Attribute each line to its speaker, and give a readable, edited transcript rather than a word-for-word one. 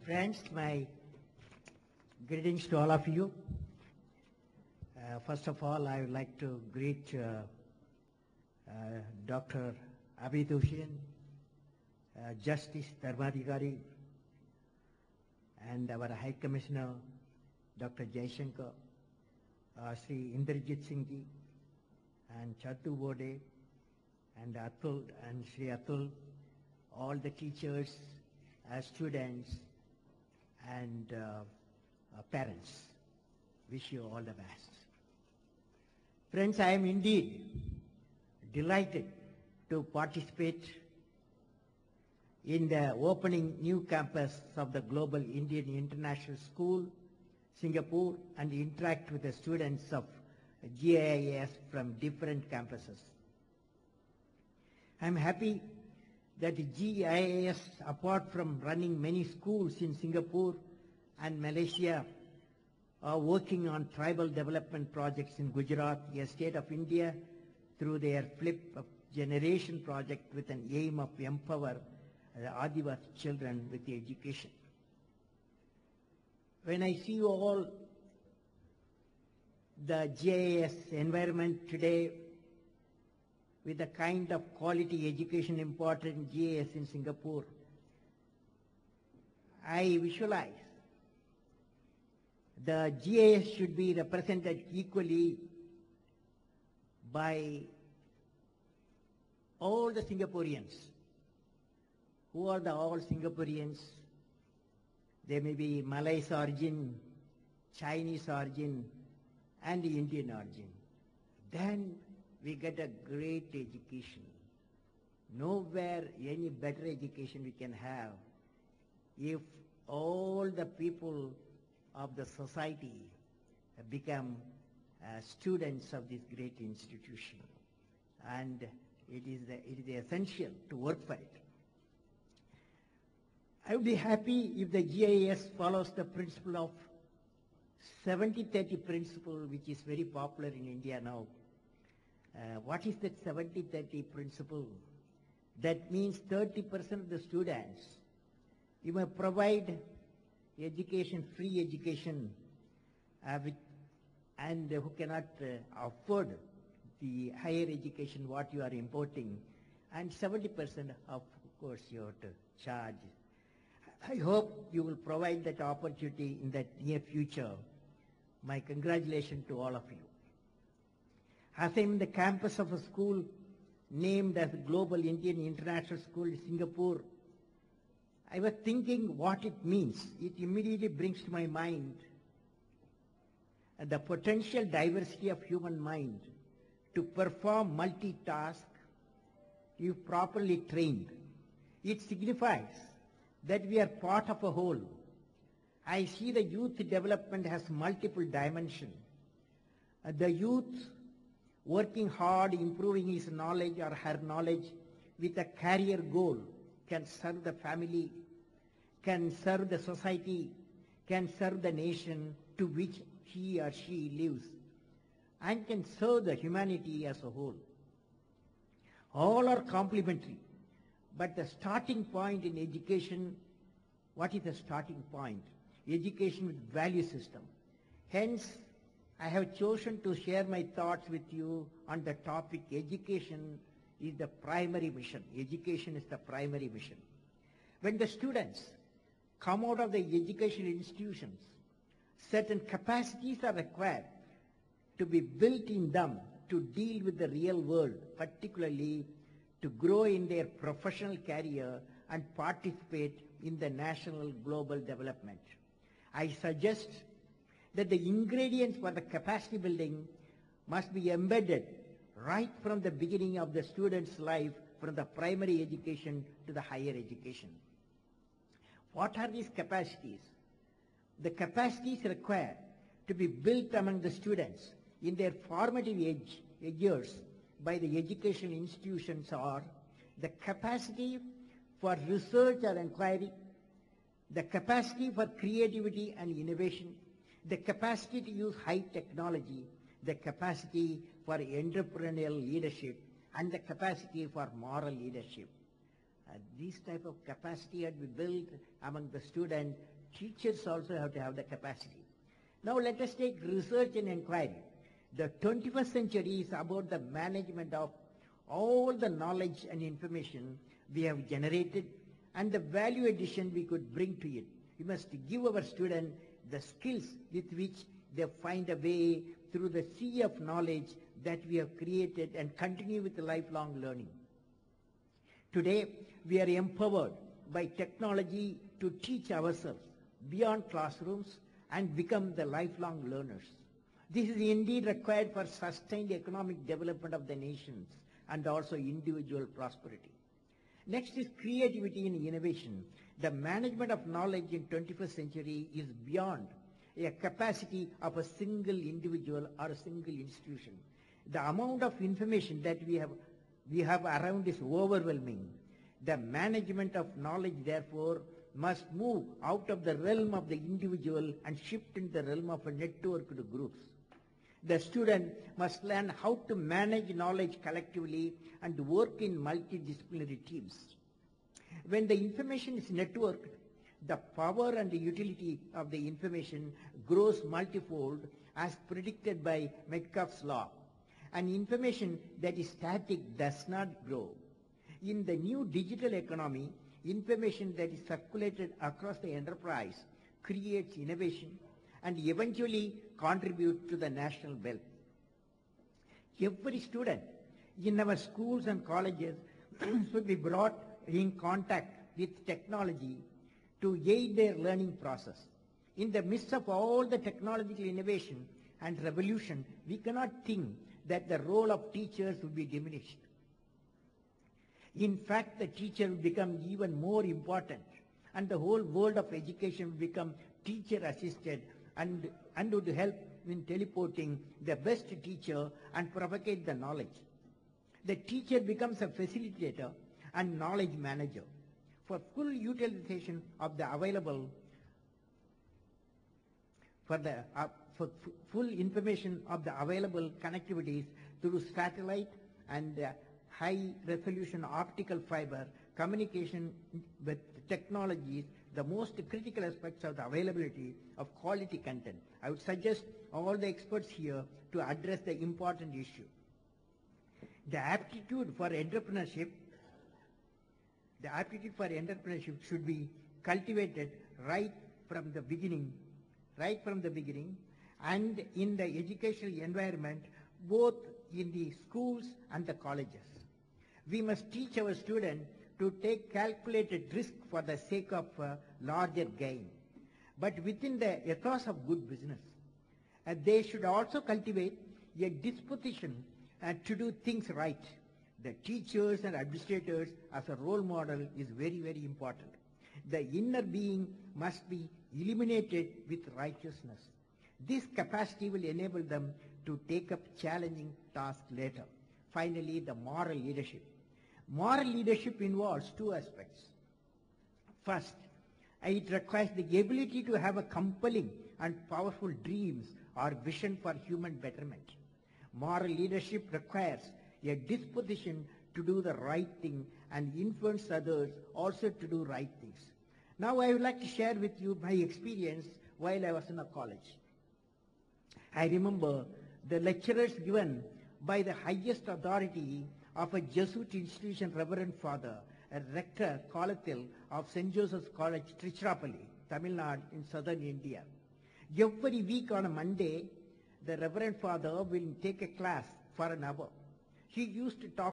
Speaker 1: Friends, my greetings to all of you. First of all, I would like to greet Dr. Abid Hussain, Justice Dharmadhikari, and our High Commissioner, Dr. Jaishankar, Sri Indrajit Singh ji, and Chatu Bode, and Atul, and Sri Atul, all the teachers, students, and parents. Wish you all the best. Friends, I am indeed delighted to participate in the opening new campus of the Global Indian International School, Singapore, and interact with the students of GIIS from different campuses. I am happy that GIIS, apart from running many schools in Singapore and Malaysia, are working on tribal development projects in Gujarat, a state of India, through their Flip of Generation project with an aim of empower the Adivasi children with education. When I see all the GIS environment today with the kind of quality education important in GIS in Singapore, I visualize the GIS should be represented equally by all the Singaporeans. Who are the all Singaporeans? They may be Malay's origin, Chinese origin, and Indian origin. Then we get a great education. Nowhere any better education we can have if all the people of the society become students of this great institution. And it is essential to work for it. I would be happy if the GIS follows the principle of 70-30 principle, which is very popular in India now. What is that 70-30 principle? That means 30% of the students, you may provide education, free education, and who cannot afford the higher education what you are importing, and 70% of course you have to charge. I hope you will provide that opportunity in the near future. My congratulations to all of you. As I am in the campus of a school named as Global Indian International School in Singapore, I was thinking what it means. It immediately brings to my mind the potential diversity of human mind to perform multitask if properly trained. It signifies that we are part of a whole. I see the youth development has multiple dimensions. The youth working hard, improving his knowledge or her knowledge with a career goal can serve the family, can serve the society, can serve the nation to which he or she lives, and can serve the humanity as a whole. All are complementary, but the starting point in education, what is the starting point? Education with value system. Hence, I have chosen to share my thoughts with you on the topic education is the primary mission. Education is the primary mission. When the students come out of the educational institutions, certain capacities are required to be built in them to deal with the real world, particularly to grow in their professional career and participate in the national global development. I suggest that the ingredients for the capacity building must be embedded right from the beginning of the student's life, from the primary education to the higher education. What are these capacities? The capacities required to be built among the students in their formative years by the educational institutions are the capacity for research or inquiry, the capacity for creativity and innovation, the capacity to use high technology, the capacity for entrepreneurial leadership, and the capacity for moral leadership. This type of capacity had to be built among the student teachers also have to have the capacity. Now let us take research and inquiry. The 21st century is about the management of all the knowledge and information we have generated and the value addition we could bring to it. We must give our students the skills with which they find a way through the sea of knowledge that we have created and continue with lifelong learning. Today, we are empowered by technology to teach ourselves beyond classrooms and become the lifelong learners. This is indeed required for sustained economic development of the nations and also individual prosperity. Next is creativity and innovation. The management of knowledge in 21st century is beyond a capacity of a single individual or a single institution. The amount of information that we have around is overwhelming. The management of knowledge, therefore, must move out of the realm of the individual and shift into the realm of a networked groups. The student must learn how to manage knowledge collectively and work in multidisciplinary teams. When the information is networked, the power and the utility of the information grows multifold as predicted by Metcalfe's law. And information that is static does not grow. In the new digital economy, information that is circulated across the enterprise creates innovation and eventually contribute to the national wealth. Every student in our schools and colleges should be brought in contact with technology to aid their learning process. In the midst of all the technological innovation and revolution, we cannot think that the role of teachers will be diminished. In fact, the teacher will become even more important, and the whole world of education will become teacher-assisted and would help in teleporting the best teacher and propagate the knowledge. The teacher becomes a facilitator and knowledge manager. For full utilization of the available, for full information of the available connectivities through satellite and high-resolution optical fiber communication with technologies, the most critical aspects of the availability of quality content. I would suggest all the experts here to address the important issue. The aptitude for entrepreneurship should be cultivated right from the beginning, and in the educational environment, both in the schools and the colleges. We must teach our students to take calculated risk for the sake of larger gain, but within the ethos of good business. They should also cultivate a disposition to do things right. The teachers and administrators as a role model is very, very important. The inner being must be illuminated with righteousness. This capacity will enable them to take up challenging tasks later. Finally, the moral leadership. Moral leadership involves two aspects. First, it requires the ability to have a compelling and powerful dreams or vision for human betterment. Moral leadership requires a disposition to do the right thing and influence others also to do right things. Now I would like to share with you my experience while I was in a college. I remember the lectures given by the highest authority of a Jesuit institution, Reverend Father, a rector, Kolathil of St. Joseph's College, Tiruchirappalli, Tamil Nadu in southern India. Every week on a Monday, the Reverend Father will take a class for an hour. He used to talk